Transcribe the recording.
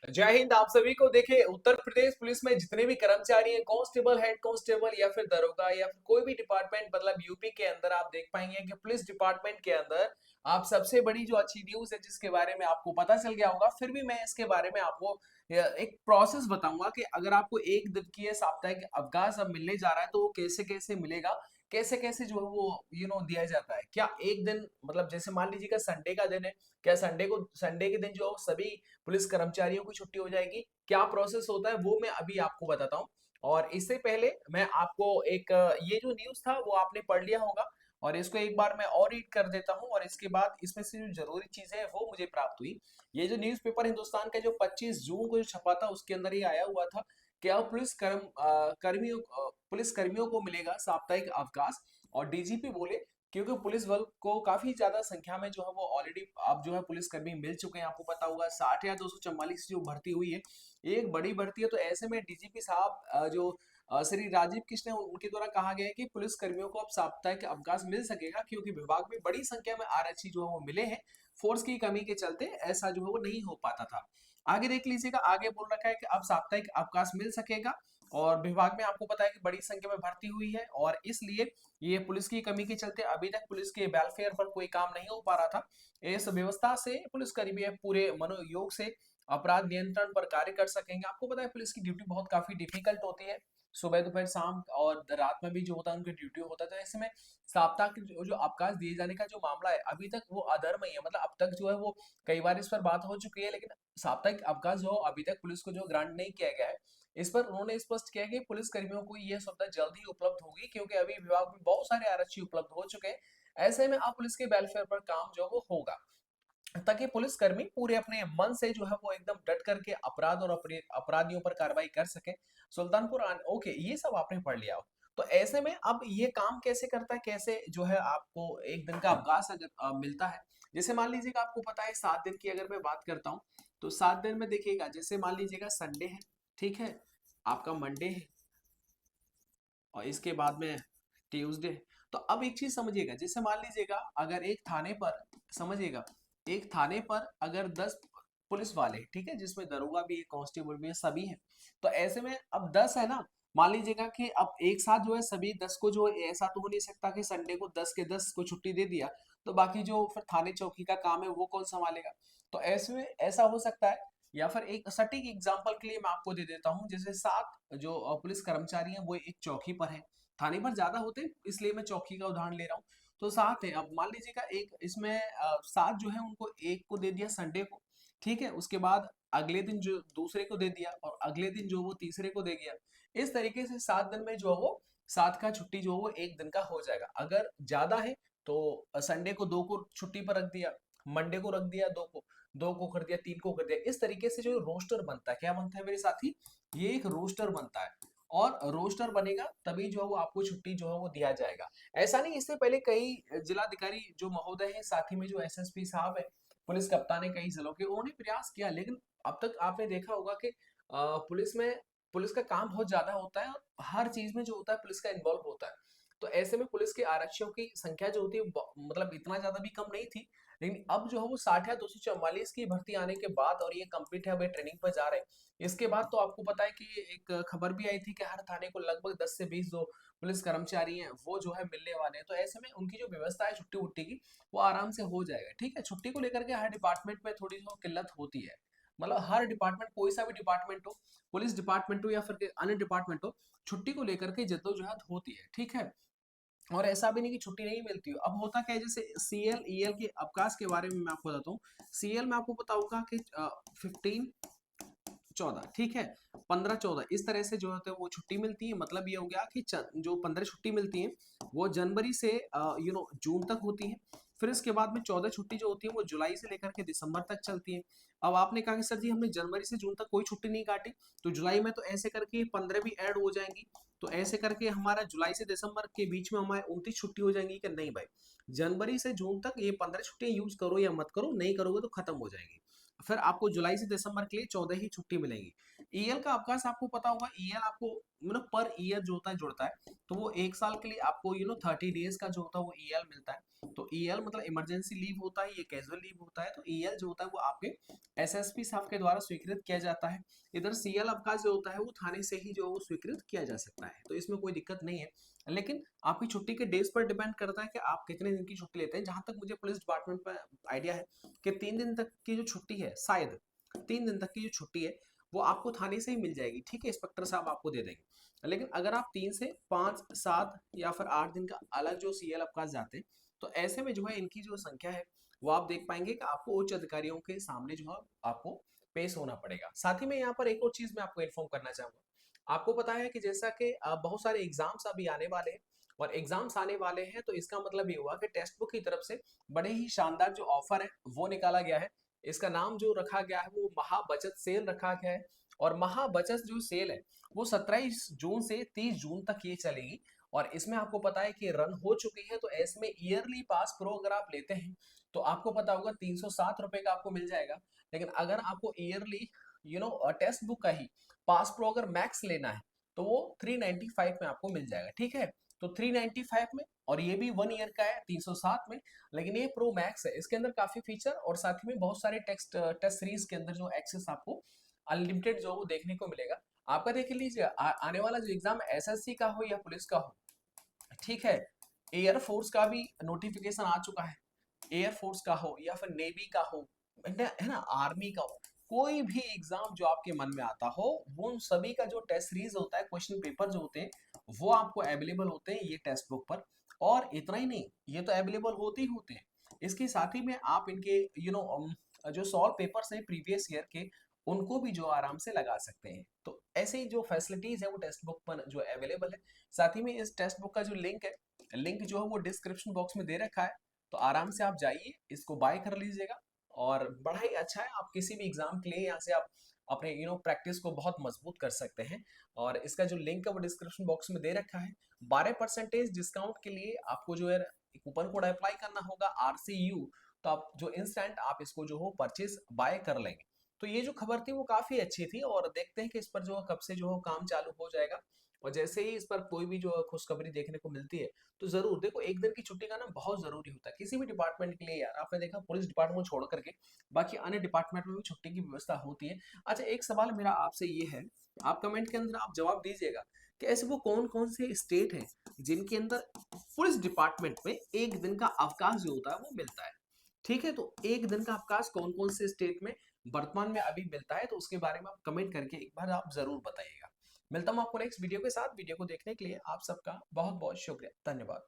जय हिंद आप सभी को। देखिए, उत्तर प्रदेश पुलिस में जितने भी कर्मचारी हैं, कांस्टेबल, हेड कांस्टेबल या फिर दरोगा या फिर कोई भी डिपार्टमेंट, मतलब यूपी के अंदर आप देख पाएंगे कि पुलिस डिपार्टमेंट के अंदर आप सबसे बड़ी जो अच्छी न्यूज है जिसके बारे में आपको पता चल गया होगा, फिर भी मैं इसके बारे में आपको एक प्रोसेस बताऊंगा कि अगर आपको एक दिन की साप्ताहिक अवकाश अब मिलने जा रहा है तो वो कैसे कैसे मिलेगा, कैसे कैसे जो है वो दिया जाता है। क्या एक दिन, मतलब जैसे मान लीजिएगा संडे का दिन है, क्या संडे के दिन जो सभी पुलिस कर्मचारियों की छुट्टी हो जाएगी? क्या प्रोसेस होता है वो मैं अभी आपको बताता हूँ। और इससे पहले मैं आपको एक ये जो न्यूज़ था वो आपने पढ़ लिया होगा, और इसको एक बार मैं और रीड कर देता हूँ, और इसके बाद इसमें से जो जरूरी चीजें हैं वो मुझे प्राप्त हुई। ये जो न्यूज़पेपर हिंदुस्तान का जो 25 जून को जो छपा था उसके अंदर ये आया हुआ था कि अब पुलिस कर्मियों को मिलेगा साप्ताहिक अवकाश। और डीजीपी बोले, क्योंकि पुलिस बल को काफी ज्यादा संख्या में जो है वो ऑलरेडी अब जो है पुलिसकर्मी मिल चुके हैं। आपको पता होगा 60 या 244 जो भर्ती हुई है, ये एक बड़ी भर्ती है। तो ऐसे में डीजीपी साहब श्री राजीव कृष्ण उनके द्वारा कहा गया है कि पुलिस कर्मियों को अब साप्ताहिक अवकाश मिल सकेगा, क्योंकि विभाग में बड़ी संख्या में आरक्षी जो है वो मिले हैं। फोर्स की कमी के चलते ऐसा जो है वो नहीं हो पाता था। आगे देख लीजिएगा, आगे बोल रखा है कि अब साप्ताहिक अवकाश मिल सकेगा, और विभाग में आपको पता है कि बड़ी संख्या में भर्ती हुई है, और इसलिए ये पुलिस की कमी के चलते अभी तक पुलिस के वेलफेयर पर कोई काम नहीं हो पा रहा था। इस व्यवस्था से पुलिसकर्मी पूरे मनोयोग से अपराध नियंत्रण पर कार्य कर सकेंगे। आपको पता है पुलिस की ड्यूटी बहुत काफी डिफिकल्ट होती है, सुबह दोपहर शाम और रात में भी जो होता है उनकी ड्यूटी होता है। तो ऐसे में साप्ताहिक जो अवकाश दिए जाने का जो मामला है अभी तक वो अधर्म ही है, मतलब अब तक जो है वो कई बार इस पर बात हो चुकी है, लेकिन साप्ताहिक अवकाश जो अभी तक पुलिस को जो ग्रांट नहीं किया गया है, इस पर उन्होंने स्पष्ट किया कि पुलिस कर्मियों को यह सुविधा जल्द ही उपलब्ध होगी, क्योंकि अभी विभाग में बहुत सारे आरक्षी उपलब्ध हो चुके हैं। ऐसे में अब पुलिस के वेलफेयर पर काम जो वो होगा, ताकि पुलिसकर्मी पूरे अपने मन से जो है वो एकदम डट करके अपराध और अपराधियों पर कार्रवाई कर सके। ओके, ये सब आपने पढ़ लिया हो। तो ऐसे में अब ये काम कैसे करता है, कैसे जो है आपको एक दिन का अवकाश अगर मिलता है। जैसे मान लीजिएगा, आपको पता है 7 दिन की अगर मैं बात करता हूँ, तो 7 दिन में देखिएगा, जैसे मान लीजिएगा संडे है, ठीक है, आपका मंडे है, और इसके बाद में ट्यूसडे है। तो अब एक चीज समझिएगा, जैसे मान लीजिएगा अगर एक थाने पर, समझिएगा, एक थाने पर अगर 10 पुलिस वाले, ठीक है, जिसमें दरोगा भी है, कांस्टेबल भी है, सभी है। तो ऐसे में अब 10 है ना, मान लीजिएगा कि अब एक साथ जो है सभी 10 को, जो है ऐसा तो हो नहीं सकता कि संडे को 10 के 10 को छुट्टी दे दिया तो बाकी जो फिर थाने चौकी का काम है वो कौन संभालेगा। तो ऐसे में ऐसा हो सकता है, या फिर एक सटीक एग्जांपल के लिए मैं आपको दे देता हूँ, जैसे 7 जो पुलिस कर्मचारी हैं वो एक चौकी पर है। थाने पर ज्यादा होते हैं, इसलिए मैं चौकी का उदाहरण ले रहा हूँ। तो 7 है, अब मान लीजिएगा एक इसमें 7 जो है उनको एक को दे दिया संडे को, ठीक है, उसके बाद अगले दिन जो दूसरे को दे दिया, और अगले दिन जो वो तीसरे को दे दिया। इस तरीके से 7 दिन में जो है वो 7 का छुट्टी जो है वो एक दिन का हो जाएगा। अगर ज्यादा है तो संडे को 2 को छुट्टी पर रख दिया, मंडे को रख दिया 2 को, 2 को कर दिया, 3 को कर दिया। इस तरीके से जो रोस्टर बनता है, क्या बनता है मेरे साथी, ये एक रोस्टर बनता है। और रोस्टर बनेगा तभी जो है वो आपको छुट्टी जो है वो दिया जाएगा। ऐसा नहीं, इससे पहले कई जिलाधिकारी जो महोदय हैं, साथ ही में जो एसएसपी साहब है, पुलिस कप्तान है कई जिलों के, उन्होंने प्रयास किया, लेकिन अब तक आपने देखा होगा कि पुलिस में पुलिस का काम बहुत ज्यादा होता है, और हर चीज में जो होता है पुलिस का इन्वॉल्व होता है। तो ऐसे में पुलिस के आरक्षियों की संख्या जो होती है मतलब इतना ज्यादा भी कम नहीं थी। लेकिन अब जो है वो 60 या 244 की भर्ती आने के बाद, और ये कंप्लीट है, वे ट्रेनिंग पर जा रहे हैं। इसके बाद तो आपको पता है कि एक खबर भी आई थी कि हर थाने को लगभग 10 से 20 जो पुलिस कर्मचारी हैं वो जो है मिलने वाले हैं। तो ऐसे में उनकी जो व्यवस्था है छुट्टी वुट्टी की, वो आराम से हो जाएगा। ठीक है, छुट्टी को लेकर के हर डिपार्टमेंट में थोड़ी जो किल्लत होती है, मतलब हर डिपार्टमेंट, कोई सा भी डिपार्टमेंट हो, पुलिस डिपार्टमेंट हो या फिर अन्य डिपार्टमेंट हो, छुट्टी को लेकर के जद्दोजहद होती है, ठीक है। और ऐसा भी नहीं कि छुट्टी नहीं मिलती हो। अब होता क्या है, जैसे सीएल ईएल के अवकाश के बारे में मैं आपको बताता हूँ। सीएल में आपको पता होगा कि 15 14, ठीक है, 15 14 इस तरह से जो होते हैं वो छुट्टी मिलती है। मतलब ये हो गया कि जो 15 छुट्टी मिलती है वो जनवरी से जून तक होती है। फिर इसके बाद में 14 छुट्टी जो होती है वो जुलाई से लेकर के दिसंबर तक चलती है। अब आपने कहा कि सर जी हमने जनवरी से जून तक कोई छुट्टी नहीं काटी, तो जुलाई में तो ऐसे करके 15 भी ऐड हो जाएंगी। तो ऐसे करके हमारा जुलाई से दिसंबर के बीच में हमारे 29 छुट्टी हो जाएंगी। कि नहीं भाई, जनवरी से जून तक ये 15 छुट्टियां यूज करो या मत करो, नहीं करोगे तो खत्म हो जाएगी। फिर आपको जुलाई से दिसंबर के लिए 14 ही छुट्टी मिलेगी। ईएल का अवकाश आपको पता होगा, ईएल आपको मतलब पर ईयर जो होता है जुड़ता है, तो वो 1 साल के लिए आपको 30 डेज का जो होता है वो ईएल मिलता है। तो ईएल मतलब इमरजेंसी लीव होता है, ये कैजुअल लीव होता है। तो ईएल जो होता है वो आपके एसएसपी साहब के द्वारा स्वीकृत किया जाता है। इधर सीएल अवकाश जो होता है वो थाने से ही जो है वो स्वीकृत किया जा सकता है, तो इसमें कोई दिक्कत नहीं है। लेकिन आपकी छुट्टी के डेज पर डिपेंड करता है कि आप कितने दिन की छुट्टी लेते हैं। जहां तक मुझे पुलिस डिपार्टमेंट में आइडिया है कि 3 दिन तक की जो छुट्टी है, शायद 3 दिन तक की जो छुट्टी है वो आपको थाने से ही मिल जाएगी, ठीक है, इंस्पेक्टर साहब आपको दे देंगे। लेकिन अगर आप 3 से 5, 7 या फिर 8 दिन का अलग जो सीएल अवकाश जाते हैं, तो ऐसे में जो है इनकी जो संख्या है वो आप देख पाएंगे कि आपको उच्च अधिकारियों के सामने जो है आपको पेश होना पड़ेगा। साथ ही में यहाँ पर एक और चीज मैं आपको इन्फॉर्म करना चाहूंगा। आपको पता है कि जैसा कि बहुत सारे एग्जाम्स अभी आने वाले हैं, और एग्जाम्स आने वाले हैं, तो इसका मतलब ये हुआ कि टेक्स्ट बुक की तरफ से बड़े ही शानदार जो ऑफर है वो निकाला गया है। इसका नाम जो रखा गया है वो महा बचत सेल रखा गया है। और महा बचत जो सेल है वो 17 जून से 30 जून तक ये चलेगी। और इसमें आपको पता है कि रन हो चुकी है, तो इसमें ईयरली पास प्रो अगर आप लेते हैं तो आपको पता होगा 307 रुपए का आपको मिल जाएगा। लेकिन अगर आपको ईयरली टेक्स्ट बुक का ही पास प्रो अगर मैक्स लेना है तो वो 395 में आपको मिल जाएगा, ठीक है। तो 395 में, और ये भी 1 ईयर का है 307 में। लेकिन ये प्रो मैक्स है, इसके अंदर काफी फीचर और साथ ही में बहुत सारे टेक्स्ट टेस्ट सीरीज के अंदर जो एक्सेस आपको अनलिमिटेड जो वो देखने को मिलेगा। आपका देख लीजिए आने वाला जो एग्जाम एसएससी का हो या पुलिस का हो, ठीक है, एयरफोर्स का भी नोटिफिकेशन आ चुका है। एयरफोर्स का हो या फिर नेवी का हो, है ना, आर्मी का हो, कोई भी एग्जाम जो आपके मन में आता हो, वो उन सभी का जो टेस्ट सीरीज होता है, क्वेश्चन पेपर जो होते हैं वो आपको अवेलेबल होते हैं ये टेक्स्ट बुक पर। और इतना ही नहीं, ये तो अवेलेबल होते ही होते हैं, इसके साथ ही में आप इनके जो सॉल्व पेपर्स हैं प्रीवियस ईयर के, उनको भी जो आराम से लगा सकते हैं। तो ऐसे ही जो फैसिलिटीज है वो टेक्स्ट बुक पर जो अवेलेबल है। साथ ही में इस टेक्स्ट बुक का जो लिंक है, लिंक जो है वो डिस्क्रिप्शन बॉक्स में दे रखा है। तो आराम से आप जाइए, इसको बाय कर लीजिएगा। और बड़ा ही अच्छा है, आप किसी भी एग्जाम के लिए यहाँ से आप अपने प्रैक्टिस को बहुत मजबूत कर सकते हैं। और इसका जो लिंक है वो डिस्क्रिप्शन बॉक्स में दे रखा है। 12% डिस्काउंट के लिए आपको जो है कूपन कोड अप्लाई करना होगा RCU। तो आप जो इंस्टेंट आप इसको जो हो परचेज बाय कर लेंगे। तो ये जो खबर थी वो काफी अच्छी थी, और देखते हैं कि इस पर जो कब से जो काम चालू हो जाएगा। और जैसे ही इस पर कोई भी जो खुशखबरी देखने को मिलती है, तो जरूर देखो, एक दिन की छुट्टी का ना बहुत जरूरी होता है किसी भी डिपार्टमेंट के लिए। यार आपने देखा पुलिस डिपार्टमेंट छोड़ करके बाकी अन्य डिपार्टमेंट में भी छुट्टी की व्यवस्था होती है। अच्छा, एक सवाल मेरा आपसे ये है, आप कमेंट के अंदर आप जवाब दीजिएगा कि ऐसे वो कौन कौन से स्टेट हैं जिनके अंदर पुलिस डिपार्टमेंट में एक दिन का अवकाश जो होता है वो मिलता है। ठीक है, तो एक दिन का अवकाश कौन कौन से स्टेट में वर्तमान में अभी मिलता है, तो उसके बारे में आप कमेंट करके एक बार आप जरूर बताइएगा। मिलता हूं आपको नेक्स्ट वीडियो के साथ। वीडियो को देखने के लिए आप सबका बहुत बहुत शुक्रिया, धन्यवाद।